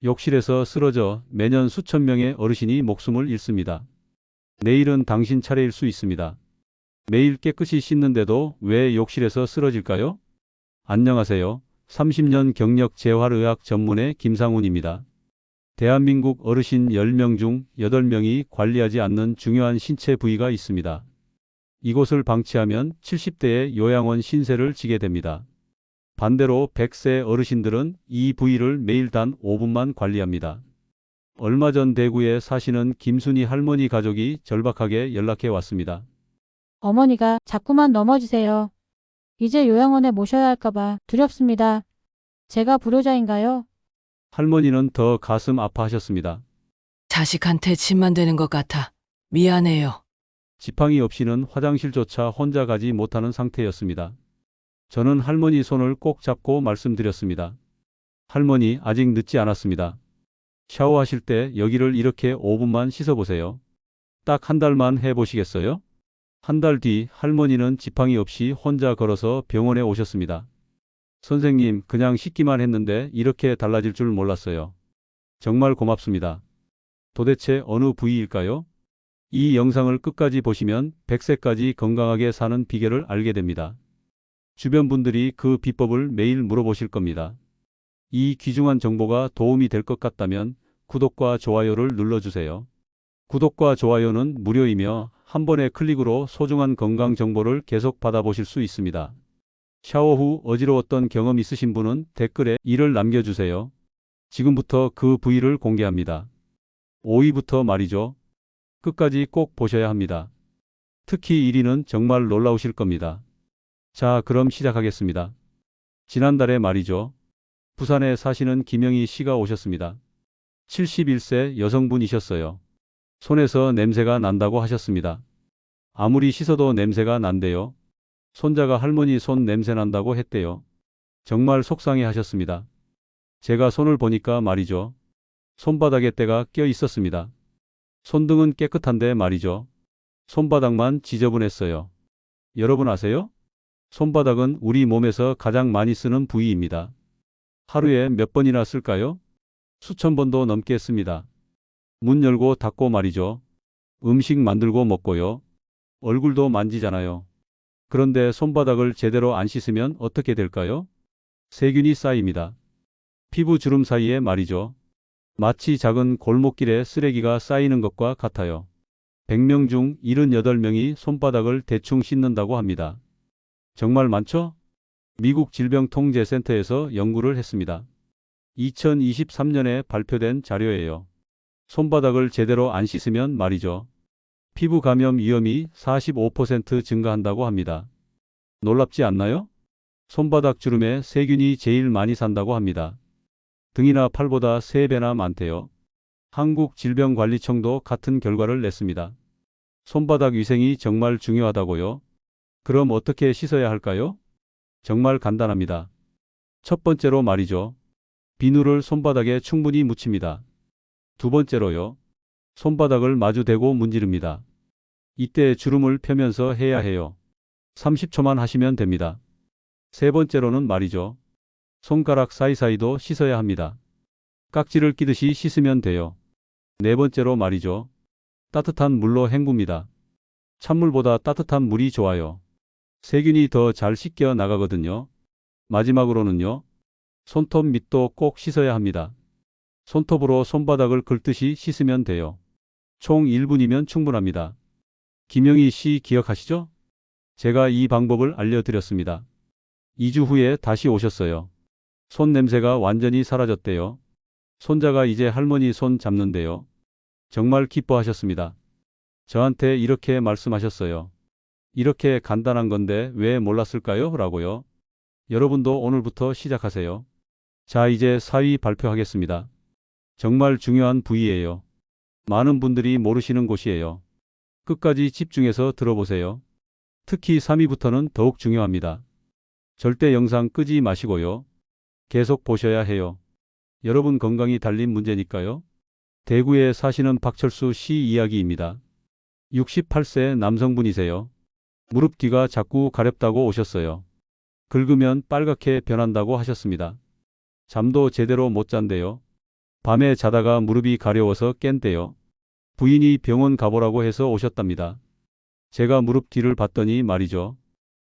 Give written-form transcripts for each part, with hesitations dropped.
욕실에서 쓰러져 매년 수천 명의 어르신이 목숨을 잃습니다. 내일은 당신 차례일 수 있습니다. 매일 깨끗이 씻는데도 왜 욕실에서 쓰러질까요? 안녕하세요. 30년 경력 재활의학 전문의 김상훈입니다. 대한민국 어르신 10명 중 8명이 관리하지 않는 중요한 신체 부위가 있습니다. 이곳을 방치하면 70대의 요양원 신세를 지게 됩니다. 반대로 100세 어르신들은 이 부위를 매일 단 5분만 관리합니다. 얼마 전 대구에 사시는 김순희 할머니 가족이 절박하게 연락해 왔습니다. 어머니가 자꾸만 넘어지세요. 이제 요양원에 모셔야 할까봐 두렵습니다. 제가 불효자인가요? 할머니는 더 가슴 아파하셨습니다. 자식한테 짐만 되는 것 같아. 미안해요. 지팡이 없이는 화장실조차 혼자 가지 못하는 상태였습니다. 저는 할머니 손을 꼭 잡고 말씀드렸습니다. 할머니, 아직 늦지 않았습니다. 샤워하실 때 여기를 이렇게 5분만 씻어보세요. 딱 한 달만 해보시겠어요? 한 달 뒤 할머니는 지팡이 없이 혼자 걸어서 병원에 오셨습니다. 선생님, 그냥 씻기만 했는데 이렇게 달라질 줄 몰랐어요. 정말 고맙습니다. 도대체 어느 부위일까요? 이 영상을 끝까지 보시면 100세까지 건강하게 사는 비결을 알게 됩니다. 주변 분들이 그 비법을 매일 물어보실 겁니다. 이 귀중한 정보가 도움이 될 것 같다면 구독과 좋아요를 눌러주세요. 구독과 좋아요는 무료이며 한 번의 클릭으로 소중한 건강 정보를 계속 받아보실 수 있습니다. 샤워 후 어지러웠던 경험 있으신 분은 댓글에 이를 남겨주세요. 지금부터 그 부위를 공개합니다. 5위부터 말이죠. 끝까지 꼭 보셔야 합니다. 특히 1위는 정말 놀라우실 겁니다. 자, 그럼 시작하겠습니다. 지난달에 말이죠. 부산에 사시는 김영희 씨가 오셨습니다. 71세 여성분이셨어요. 손에서 냄새가 난다고 하셨습니다. 아무리 씻어도 냄새가 난대요. 손자가 할머니 손 냄새 난다고 했대요. 정말 속상해 하셨습니다. 제가 손을 보니까 말이죠. 손바닥에 때가 껴 있었습니다. 손등은 깨끗한데 말이죠. 손바닥만 지저분했어요. 여러분 아세요? 손바닥은 우리 몸에서 가장 많이 쓰는 부위입니다. 하루에 몇 번이나 쓸까요? 수천 번도 넘게 씁니다. 문 열고 닫고 말이죠. 음식 만들고 먹고요. 얼굴도 만지잖아요. 그런데 손바닥을 제대로 안 씻으면 어떻게 될까요? 세균이 쌓입니다. 피부 주름 사이에 말이죠. 마치 작은 골목길에 쓰레기가 쌓이는 것과 같아요. 100명 중 78명이 손바닥을 대충 씻는다고 합니다. 정말 많죠? 미국 질병통제센터에서 연구를 했습니다. 2023년에 발표된 자료예요. 손바닥을 제대로 안 씻으면 말이죠. 피부 감염 위험이 45% 증가한다고 합니다. 놀랍지 않나요? 손바닥 주름에 세균이 제일 많이 산다고 합니다. 등이나 팔보다 3배나 많대요. 한국질병관리청도 같은 결과를 냈습니다. 손바닥 위생이 정말 중요하다고요? 그럼 어떻게 씻어야 할까요? 정말 간단합니다. 첫 번째로 말이죠. 비누를 손바닥에 충분히 묻힙니다. 두 번째로요. 손바닥을 마주 대고 문지릅니다. 이때 주름을 펴면서 해야 해요. 30초만 하시면 됩니다. 세 번째로는 말이죠. 손가락 사이사이도 씻어야 합니다. 깍지를 끼듯이 씻으면 돼요. 네 번째로 말이죠. 따뜻한 물로 헹굽니다. 찬물보다 따뜻한 물이 좋아요. 세균이 더 잘 씻겨 나가거든요. 마지막으로는요. 손톱 밑도 꼭 씻어야 합니다. 손톱으로 손바닥을 긁듯이 씻으면 돼요. 총 1분이면 충분합니다. 김영희 씨 기억하시죠? 제가 이 방법을 알려드렸습니다. 2주 후에 다시 오셨어요. 손 냄새가 완전히 사라졌대요. 손자가 이제 할머니 손 잡는데요. 정말 기뻐하셨습니다. 저한테 이렇게 말씀하셨어요. 이렇게 간단한 건데 왜 몰랐을까요? 라고요. 여러분도 오늘부터 시작하세요. 자, 이제 4위 발표하겠습니다. 정말 중요한 부위예요. 많은 분들이 모르시는 곳이에요. 끝까지 집중해서 들어보세요. 특히 3위부터는 더욱 중요합니다. 절대 영상 끄지 마시고요. 계속 보셔야 해요. 여러분 건강이 달린 문제니까요. 대구에 사시는 박철수 씨 이야기입니다. 68세 남성분이세요. 무릎 뒤가 자꾸 가렵다고 오셨어요. 긁으면 빨갛게 변한다고 하셨습니다. 잠도 제대로 못 잔대요. 밤에 자다가 무릎이 가려워서 깬대요. 부인이 병원 가보라고 해서 오셨답니다. 제가 무릎 뒤를 봤더니 말이죠.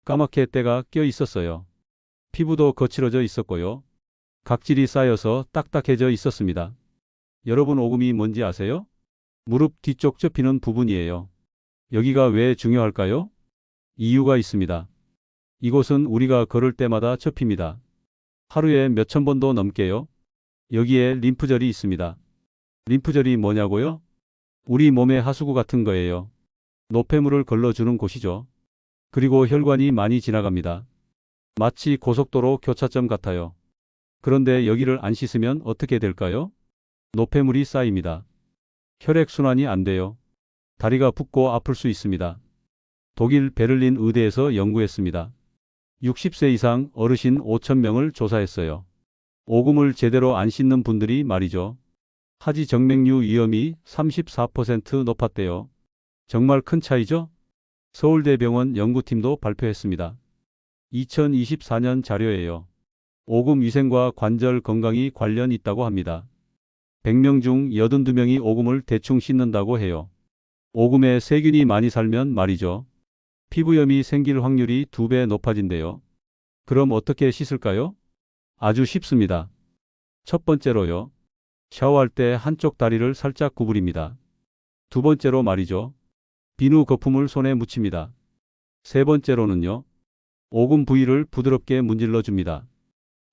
까맣게 때가 껴 있었어요. 피부도 거칠어져 있었고요. 각질이 쌓여서 딱딱해져 있었습니다. 여러분 오금이 뭔지 아세요? 무릎 뒤쪽 접히는 부분이에요. 여기가 왜 중요할까요? 이유가 있습니다. 이곳은 우리가 걸을 때마다 접힙니다. 하루에 몇천 번도 넘게요. 여기에 림프절이 있습니다. 림프절이 뭐냐고요? 우리 몸의 하수구 같은 거예요. 노폐물을 걸러주는 곳이죠. 그리고 혈관이 많이 지나갑니다. 마치 고속도로 교차점 같아요. 그런데 여기를 안 씻으면 어떻게 될까요? 노폐물이 쌓입니다. 혈액순환이 안 돼요. 다리가 붓고 아플 수 있습니다. 독일 베를린 의대에서 연구했습니다. 60세 이상 어르신 5,000명을 조사했어요. 오금을 제대로 안 씻는 분들이 말이죠. 하지 정맥류 위험이 34% 높았대요. 정말 큰 차이죠? 서울대병원 연구팀도 발표했습니다. 2024년 자료예요. 오금 위생과 관절 건강이 관련 있다고 합니다. 100명 중 82명이 오금을 대충 씻는다고 해요. 오금에 세균이 많이 살면 말이죠. 피부염이 생길 확률이 2배 높아진대요. 그럼 어떻게 씻을까요? 아주 쉽습니다. 첫 번째로요. 샤워할 때 한쪽 다리를 살짝 구부립니다. 두 번째로 말이죠. 비누 거품을 손에 묻힙니다. 세 번째로는요. 오금 부위를 부드럽게 문질러 줍니다.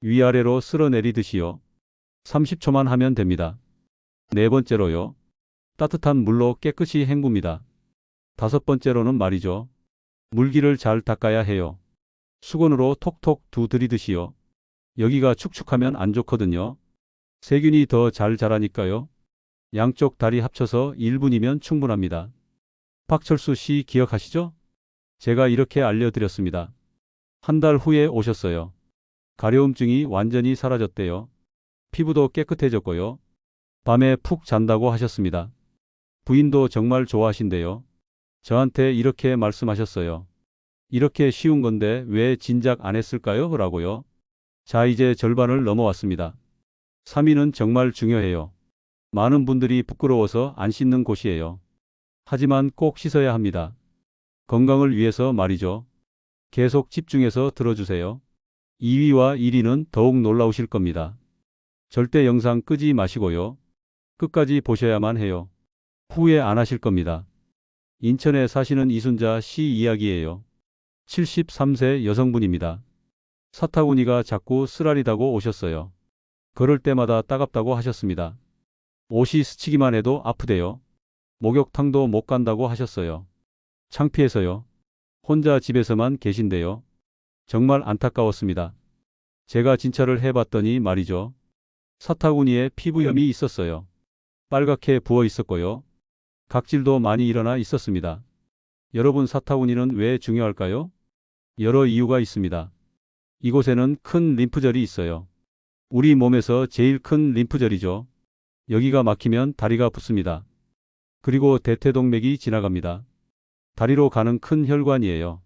위아래로 쓸어내리듯이요. 30초만 하면 됩니다. 네 번째로요. 따뜻한 물로 깨끗이 헹굽니다. 다섯 번째로는 말이죠. 물기를 잘 닦아야 해요. 수건으로 톡톡 두드리듯이요. 여기가 축축하면 안 좋거든요. 세균이 더 잘 자라니까요. 양쪽 다리 합쳐서 1분이면 충분합니다. 박철수 씨 기억하시죠? 제가 이렇게 알려드렸습니다. 한 달 후에 오셨어요. 가려움증이 완전히 사라졌대요. 피부도 깨끗해졌고요. 밤에 푹 잔다고 하셨습니다. 부인도 정말 좋아하신대요. 저한테 이렇게 말씀하셨어요. 이렇게 쉬운 건데 왜 진작 안 했을까요? 라고요. 자, 이제 절반을 넘어왔습니다. 3위는 정말 중요해요. 많은 분들이 부끄러워서 안 씻는 곳이에요. 하지만 꼭 씻어야 합니다. 건강을 위해서 말이죠. 계속 집중해서 들어주세요. 2위와 1위는 더욱 놀라우실 겁니다. 절대 영상 끄지 마시고요. 끝까지 보셔야만 해요. 후회 안 하실 겁니다. 인천에 사시는 이순자 씨 이야기예요. 73세 여성분입니다. 사타구니가 자꾸 쓰라리다고 오셨어요. 걸을 때마다 따갑다고 하셨습니다. 옷이 스치기만 해도 아프대요. 목욕탕도 못 간다고 하셨어요. 창피해서요. 혼자 집에서만 계신데요. 정말 안타까웠습니다. 제가 진찰을 해봤더니 말이죠. 사타구니에 피부염이 있었어요. 빨갛게 부어 있었고요. 각질도 많이 일어나 있었습니다. 여러분 사타구니는 왜 중요할까요? 여러 이유가 있습니다. 이곳에는 큰 림프절이 있어요. 우리 몸에서 제일 큰 림프절이죠. 여기가 막히면 다리가 붓습니다. 그리고 대퇴동맥이 지나갑니다. 다리로 가는 큰 혈관이에요.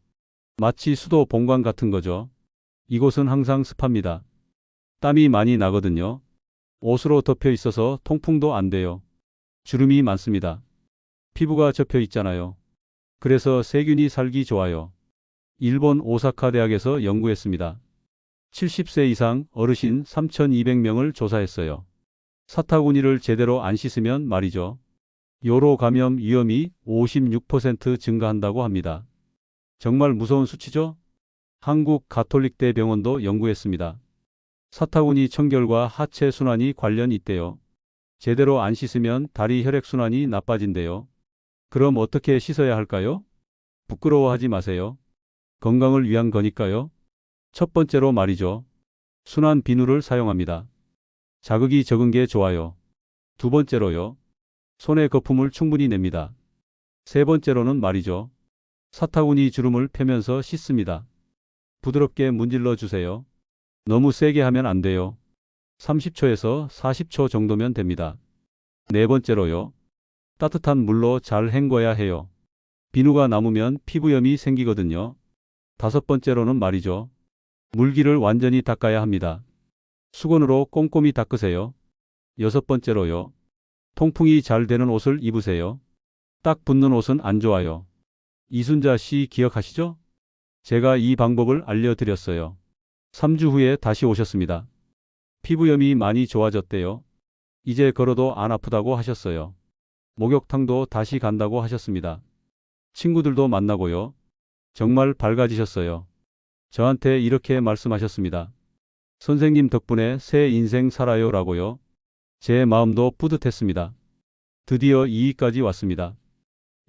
마치 수도 본관 같은 거죠. 이곳은 항상 습합니다. 땀이 많이 나거든요. 옷으로 덮여 있어서 통풍도 안 돼요. 주름이 많습니다. 피부가 접혀 있잖아요. 그래서 세균이 살기 좋아요. 일본 오사카 대학에서 연구했습니다. 70세 이상 어르신 3,200명을 조사했어요. 사타구니를 제대로 안 씻으면 말이죠. 요로 감염 위험이 56% 증가한다고 합니다. 정말 무서운 수치죠? 한국 가톨릭대 병원도 연구했습니다. 사타구니 청결과 하체 순환이 관련 있대요. 제대로 안 씻으면 다리 혈액 순환이 나빠진대요. 그럼 어떻게 씻어야 할까요? 부끄러워하지 마세요. 건강을 위한 거니까요. 첫 번째로 말이죠. 순환 비누를 사용합니다. 자극이 적은 게 좋아요. 두 번째로요. 손에 거품을 충분히 냅니다. 세 번째로는 말이죠. 사타구니 주름을 펴면서 씻습니다. 부드럽게 문질러 주세요. 너무 세게 하면 안 돼요. 30초에서 40초 정도면 됩니다. 네 번째로요. 따뜻한 물로 잘 헹궈야 해요. 비누가 남으면 피부염이 생기거든요. 다섯 번째로는 말이죠. 물기를 완전히 닦아야 합니다. 수건으로 꼼꼼히 닦으세요. 6번째로요. 통풍이 잘 되는 옷을 입으세요. 딱 붙는 옷은 안 좋아요. 이순자 씨 기억하시죠? 제가 이 방법을 알려드렸어요. 3주 후에 다시 오셨습니다. 피부염이 많이 좋아졌대요. 이제 걸어도 안 아프다고 하셨어요. 목욕탕도 다시 간다고 하셨습니다. 친구들도 만나고요. 정말 밝아지셨어요. 저한테 이렇게 말씀하셨습니다. 선생님 덕분에 새 인생 살아요라고요. 제 마음도 뿌듯했습니다. 드디어 2위까지 왔습니다.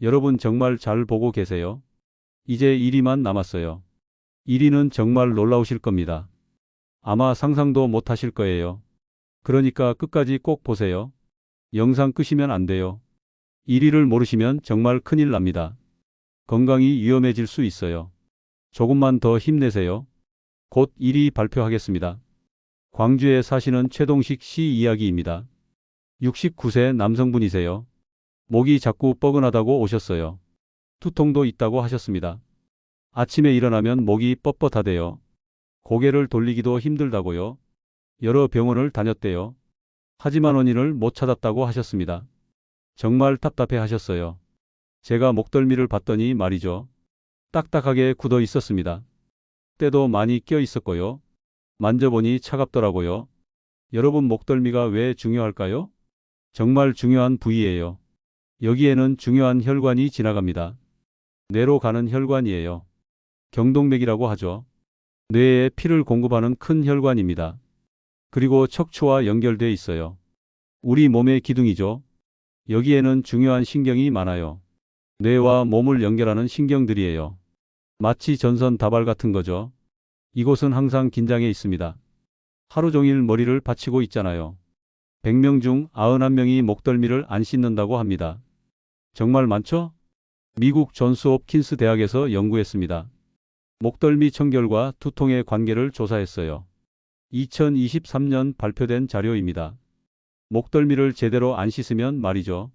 여러분 정말 잘 보고 계세요. 이제 1위만 남았어요. 1위는 정말 놀라우실 겁니다. 아마 상상도 못 하실 거예요. 그러니까 끝까지 꼭 보세요. 영상 끄시면 안 돼요. 1위를 모르시면 정말 큰일 납니다. 건강이 위험해질 수 있어요. 조금만 더 힘내세요. 곧 1위 발표하겠습니다. 광주에 사시는 최동식 씨 이야기입니다. 69세 남성분이세요. 목이 자꾸 뻐근하다고 오셨어요. 두통도 있다고 하셨습니다. 아침에 일어나면 목이 뻣뻣하대요. 고개를 돌리기도 힘들다고요. 여러 병원을 다녔대요. 하지만 원인을 못 찾았다고 하셨습니다. 정말 답답해 하셨어요. 제가 목덜미를 봤더니 말이죠. 딱딱하게 굳어 있었습니다. 때도 많이 껴 있었고요. 만져보니 차갑더라고요. 여러분 목덜미가 왜 중요할까요? 정말 중요한 부위예요. 여기에는 중요한 혈관이 지나갑니다. 뇌로 가는 혈관이에요. 경동맥이라고 하죠. 뇌에 피를 공급하는 큰 혈관입니다. 그리고 척추와 연결돼 있어요. 우리 몸의 기둥이죠. 여기에는 중요한 신경이 많아요. 뇌와 몸을 연결하는 신경들이에요. 마치 전선 다발 같은 거죠. 이곳은 항상 긴장해 있습니다. 하루 종일 머리를 받치고 있잖아요. 100명 중 91명이 목덜미를 안 씻는다고 합니다. 정말 많죠? 미국 존스 홉킨스 대학에서 연구했습니다. 목덜미 청결과 두통의 관계를 조사했어요. 2023년 발표된 자료입니다. 목덜미를 제대로 안 씻으면 말이죠.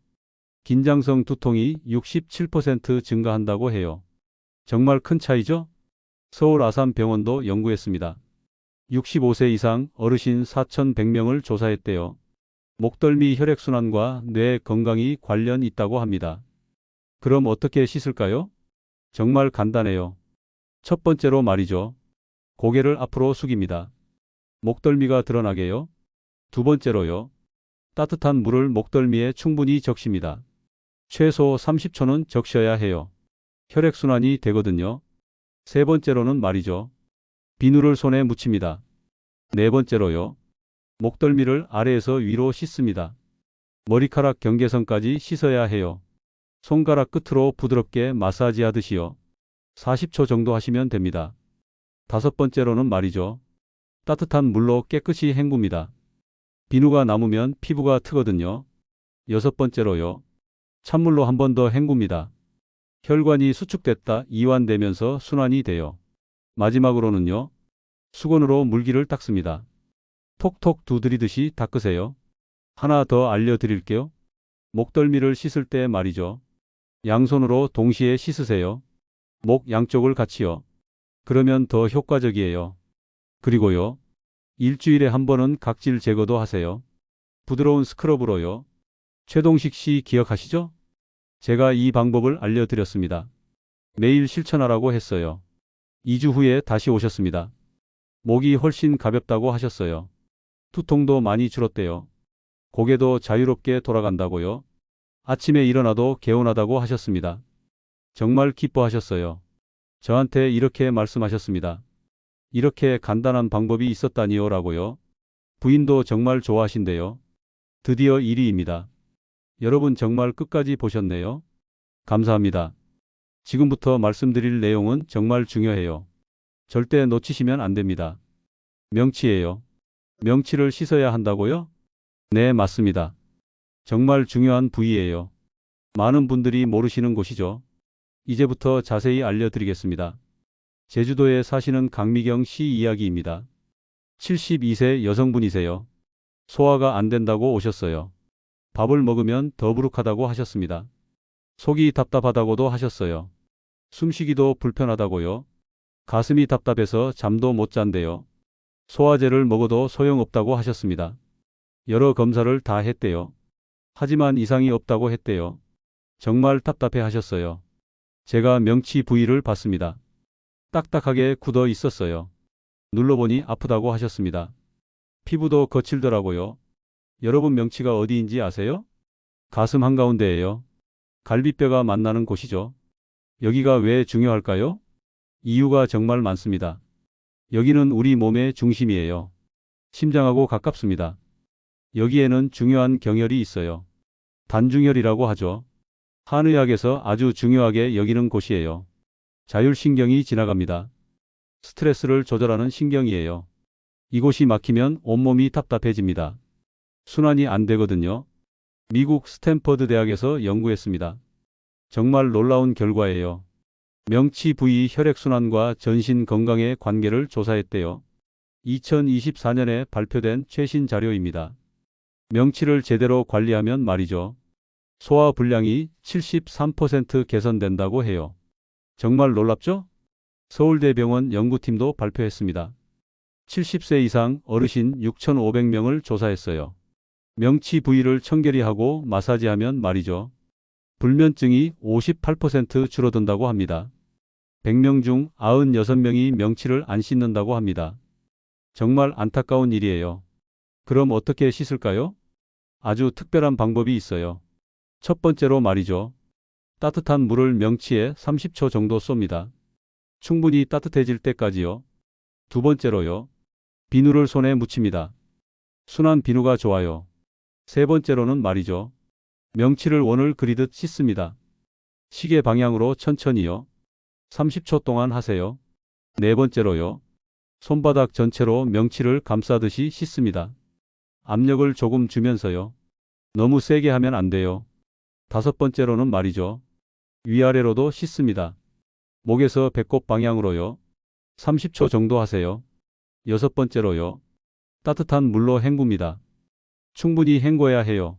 긴장성 두통이 67% 증가한다고 해요. 정말 큰 차이죠? 서울 아산병원도 연구했습니다. 65세 이상 어르신 4,100명을 조사했대요. 목덜미 혈액순환과 뇌 건강이 관련 있다고 합니다. 그럼 어떻게 씻을까요? 정말 간단해요. 첫 번째로 말이죠. 고개를 앞으로 숙입니다. 목덜미가 드러나게요. 두 번째로요. 따뜻한 물을 목덜미에 충분히 적십니다. 최소 30초는 적셔야 해요. 혈액순환이 되거든요. 세 번째로는 말이죠. 비누를 손에 묻힙니다. 네 번째로요. 목덜미를 아래에서 위로 씻습니다. 머리카락 경계선까지 씻어야 해요. 손가락 끝으로 부드럽게 마사지 하듯이요. 40초 정도 하시면 됩니다. 다섯 번째로는 말이죠. 따뜻한 물로 깨끗이 헹굽니다. 비누가 남으면 피부가 트거든요. 여섯 번째로요. 찬물로 한 번 더 헹굽니다. 혈관이 수축됐다 이완되면서 순환이 돼요. 마지막으로는요. 수건으로 물기를 닦습니다. 톡톡 두드리듯이 닦으세요. 하나 더 알려드릴게요. 목덜미를 씻을 때 말이죠. 양손으로 동시에 씻으세요. 목 양쪽을 같이요. 그러면 더 효과적이에요. 그리고요. 일주일에 한 번은 각질 제거도 하세요. 부드러운 스크럽으로요. 최동식 씨 기억하시죠? 제가 이 방법을 알려드렸습니다. 매일 실천하라고 했어요. 2주 후에 다시 오셨습니다. 목이 훨씬 가볍다고 하셨어요. 두통도 많이 줄었대요. 고개도 자유롭게 돌아간다고요. 아침에 일어나도 개운하다고 하셨습니다. 정말 기뻐하셨어요. 저한테 이렇게 말씀하셨습니다. 이렇게 간단한 방법이 있었다니요 라고요. 부인도 정말 좋아하신대요. 드디어 1위입니다. 여러분 정말 끝까지 보셨네요. 감사합니다. 지금부터 말씀드릴 내용은 정말 중요해요. 절대 놓치시면 안 됩니다. 명치예요. 명치를 씻어야 한다고요? 네, 맞습니다. 정말 중요한 부위예요. 많은 분들이 모르시는 곳이죠. 이제부터 자세히 알려드리겠습니다. 제주도에 사시는 강미경 씨 이야기입니다. 72세 여성분이세요. 소화가 안 된다고 오셨어요. 밥을 먹으면 더부룩하다고 하셨습니다. 속이 답답하다고도 하셨어요. 숨쉬기도 불편하다고요. 가슴이 답답해서 잠도 못 잔대요. 소화제를 먹어도 소용없다고 하셨습니다. 여러 검사를 다 했대요. 하지만 이상이 없다고 했대요. 정말 답답해 하셨어요. 제가 명치 부위를 봤습니다. 딱딱하게 굳어 있었어요. 눌러보니 아프다고 하셨습니다. 피부도 거칠더라고요. 여러분 명치가 어디인지 아세요? 가슴 한가운데예요. 갈비뼈가 만나는 곳이죠. 여기가 왜 중요할까요? 이유가 정말 많습니다. 여기는 우리 몸의 중심이에요. 심장하고 가깝습니다. 여기에는 중요한 경혈이 있어요. 단중혈이라고 하죠. 한의학에서 아주 중요하게 여기는 곳이에요. 자율신경이 지나갑니다. 스트레스를 조절하는 신경이에요. 이곳이 막히면 온몸이 답답해집니다. 순환이 안 되거든요. 미국 스탠퍼드 대학에서 연구했습니다. 정말 놀라운 결과예요. 명치 부위 혈액순환과 전신 건강의 관계를 조사했대요. 2024년에 발표된 최신 자료입니다. 명치를 제대로 관리하면 말이죠. 소화 불량이 73% 개선된다고 해요. 정말 놀랍죠? 서울대병원 연구팀도 발표했습니다. 70세 이상 어르신 6,500명을 조사했어요. 명치 부위를 청결히하고 마사지하면 말이죠. 불면증이 58% 줄어든다고 합니다. 100명 중 96명이 명치를 안 씻는다고 합니다. 정말 안타까운 일이에요. 그럼 어떻게 씻을까요? 아주 특별한 방법이 있어요. 첫 번째로 말이죠. 따뜻한 물을 명치에 30초 정도 쏩니다. 충분히 따뜻해질 때까지요. 두 번째로요. 비누를 손에 묻힙니다. 순한 비누가 좋아요. 세 번째로는 말이죠. 명치를 원을 그리듯 씻습니다. 시계 방향으로 천천히요. 30초 동안 하세요. 네 번째로요. 손바닥 전체로 명치를 감싸듯이 씻습니다. 압력을 조금 주면서요. 너무 세게 하면 안 돼요. 다섯 번째로는 말이죠. 위아래로도 씻습니다. 목에서 배꼽 방향으로요. 30초 정도 하세요. 여섯 번째로요. 따뜻한 물로 헹굽니다. 충분히 헹궈야 해요.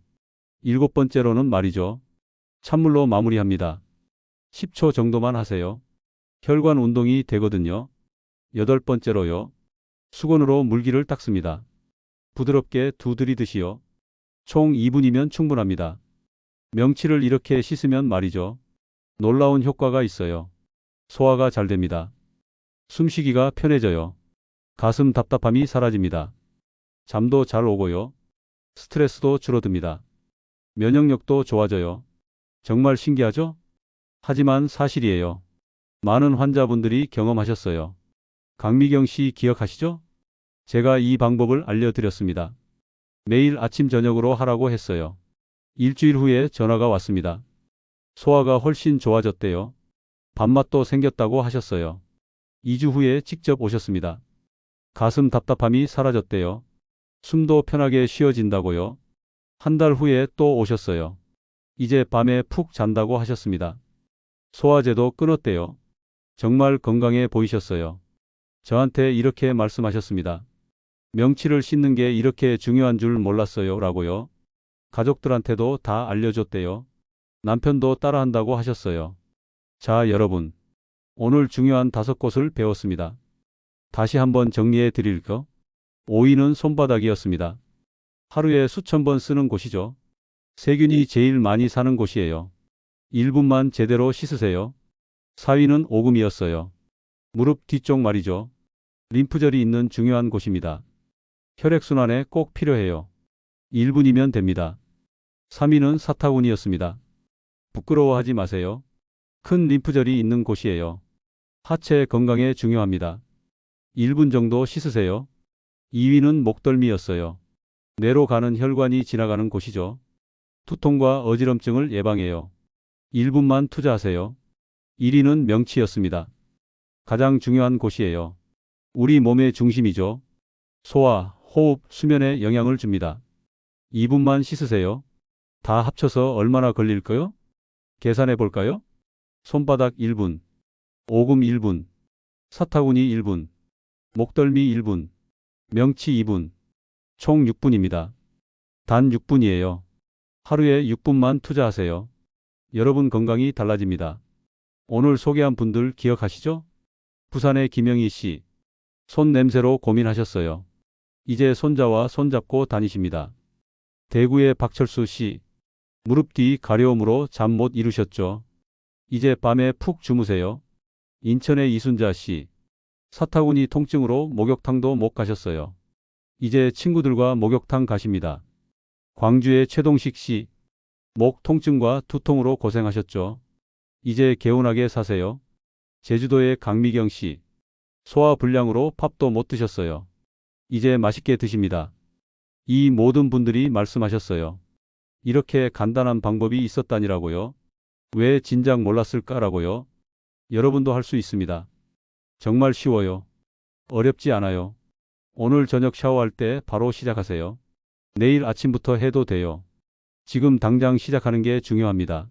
일곱 번째로는 말이죠. 찬물로 마무리합니다. 10초 정도만 하세요. 혈관 운동이 되거든요. 여덟 번째로요. 수건으로 물기를 닦습니다. 부드럽게 두드리듯이요. 총 2분이면 충분합니다. 명치를 이렇게 씻으면 말이죠. 놀라운 효과가 있어요. 소화가 잘 됩니다. 숨쉬기가 편해져요. 가슴 답답함이 사라집니다. 잠도 잘 오고요. 스트레스도 줄어듭니다. 면역력도 좋아져요. 정말 신기하죠? 하지만 사실이에요. 많은 환자분들이 경험하셨어요. 강미경 씨 기억하시죠? 제가 이 방법을 알려드렸습니다. 매일 아침 저녁으로 하라고 했어요. 일주일 후에 전화가 왔습니다. 소화가 훨씬 좋아졌대요. 밥맛도 생겼다고 하셨어요. 2주 후에 직접 오셨습니다. 가슴 답답함이 사라졌대요. 숨도 편하게 쉬어진다고요. 한 달 후에 또 오셨어요. 이제 밤에 푹 잔다고 하셨습니다. 소화제도 끊었대요. 정말 건강해 보이셨어요. 저한테 이렇게 말씀하셨습니다. 명치를 씻는 게 이렇게 중요한 줄 몰랐어요. 라고요. 가족들한테도 다 알려줬대요. 남편도 따라한다고 하셨어요. 자, 여러분. 오늘 중요한 5곳을 배웠습니다. 다시 한번 정리해 드릴까? 5위는 손바닥이었습니다. 하루에 수천 번 쓰는 곳이죠. 세균이 제일 많이 사는 곳이에요. 1분만 제대로 씻으세요. 4위는 오금이었어요. 무릎 뒤쪽 말이죠. 림프절이 있는 중요한 곳입니다. 혈액순환에 꼭 필요해요. 1분이면 됩니다. 3위는 사타구니였습니다. 부끄러워하지 마세요. 큰 림프절이 있는 곳이에요. 하체 건강에 중요합니다. 1분 정도 씻으세요. 2위는 목덜미였어요. 뇌로 가는 혈관이 지나가는 곳이죠. 두통과 어지럼증을 예방해요. 1분만 투자하세요. 1위는 명치였습니다. 가장 중요한 곳이에요. 우리 몸의 중심이죠. 소화, 호흡, 수면에 영향을 줍니다. 2분만 씻으세요. 다 합쳐서 얼마나 걸릴까요? 계산해 볼까요? 손바닥 1분, 오금 1분, 사타구니 1분, 목덜미 1분, 명치 2분, 총 6분입니다. 단 6분이에요. 하루에 6분만 투자하세요. 여러분 건강이 달라집니다. 오늘 소개한 분들 기억하시죠? 부산의 김영희 씨. 손 냄새로 고민하셨어요. 이제 손자와 손잡고 다니십니다. 대구의 박철수 씨. 무릎 뒤 가려움으로 잠 못 이루셨죠? 이제 밤에 푹 주무세요. 인천의 이순자 씨. 사타구니 통증으로 목욕탕도 못 가셨어요. 이제 친구들과 목욕탕 가십니다. 광주의 최동식 씨. 목 통증과 두통으로 고생하셨죠? 이제 개운하게 사세요. 제주도의 강미경 씨. 소화 불량으로 밥도 못 드셨어요. 이제 맛있게 드십니다. 이 모든 분들이 말씀하셨어요. 이렇게 간단한 방법이 있었다니라고요. 왜 진작 몰랐을까라고요. 여러분도 할 수 있습니다. 정말 쉬워요. 어렵지 않아요. 오늘 저녁 샤워할 때 바로 시작하세요. 내일 아침부터 해도 돼요. 지금 당장 시작하는 게 중요합니다.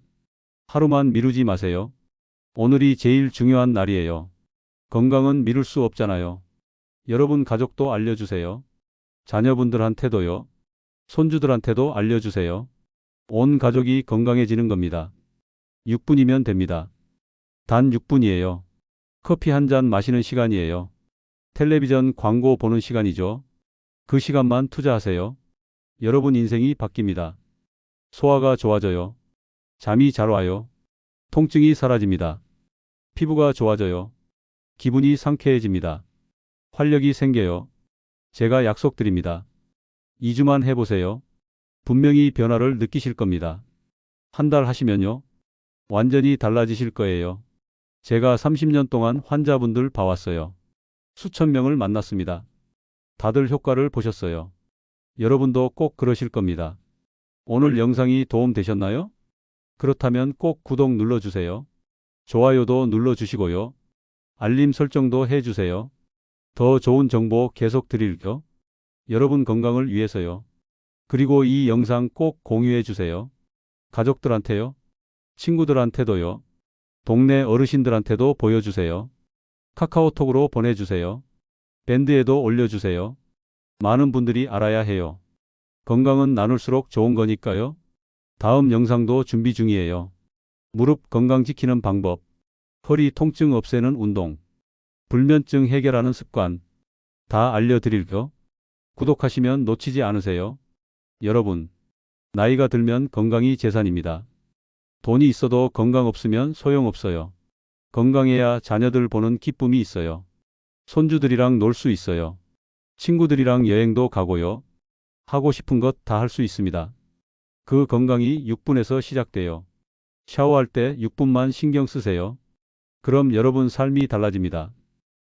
하루만 미루지 마세요. 오늘이 제일 중요한 날이에요. 건강은 미룰 수 없잖아요. 여러분 가족도 알려주세요. 자녀분들한테도요. 손주들한테도 알려주세요. 온 가족이 건강해지는 겁니다. 6분이면 됩니다. 단 6분이에요. 커피 한 잔 마시는 시간이에요. 텔레비전 광고 보는 시간이죠. 그 시간만 투자하세요. 여러분 인생이 바뀝니다. 소화가 좋아져요. 잠이 잘 와요. 통증이 사라집니다. 피부가 좋아져요. 기분이 상쾌해집니다. 활력이 생겨요. 제가 약속드립니다. 2주만 해보세요. 분명히 변화를 느끼실 겁니다. 한 달 하시면요. 완전히 달라지실 거예요. 제가 30년 동안 환자분들 봐왔어요. 수천 명을 만났습니다. 다들 효과를 보셨어요. 여러분도 꼭 그러실 겁니다. 오늘 영상이 도움되셨나요? 그렇다면 꼭 구독 눌러주세요. 좋아요도 눌러주시고요. 알림 설정도 해주세요. 더 좋은 정보 계속 드릴게요. 여러분 건강을 위해서요. 그리고 이 영상 꼭 공유해주세요. 가족들한테요. 친구들한테도요. 동네 어르신들한테도 보여주세요. 카카오톡으로 보내주세요. 밴드에도 올려주세요. 많은 분들이 알아야 해요. 건강은 나눌수록 좋은 거니까요. 다음 영상도 준비 중이에요. 무릎 건강 지키는 방법, 허리 통증 없애는 운동, 불면증 해결하는 습관 다 알려드릴게요. 구독하시면 놓치지 않으세요. 여러분, 나이가 들면 건강이 재산입니다. 돈이 있어도 건강 없으면 소용없어요. 건강해야 자녀들 보는 기쁨이 있어요. 손주들이랑 놀 수 있어요. 친구들이랑 여행도 가고요. 하고 싶은 것 다 할 수 있습니다. 그 건강이 6분에서 시작돼요. 샤워할 때 6분만 신경 쓰세요. 그럼 여러분 삶이 달라집니다.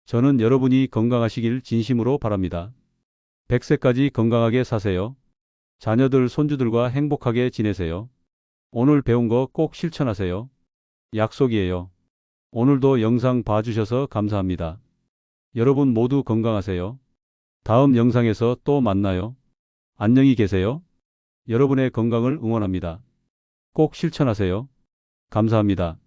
저는 여러분이 건강하시길 진심으로 바랍니다. 100세까지 건강하게 사세요. 자녀들, 손주들과 행복하게 지내세요. 오늘 배운 거 꼭 실천하세요. 약속이에요. 오늘도 영상 봐주셔서 감사합니다. 여러분 모두 건강하세요. 다음 영상에서 또 만나요. 안녕히 계세요. 여러분의 건강을 응원합니다. 꼭 실천하세요. 감사합니다.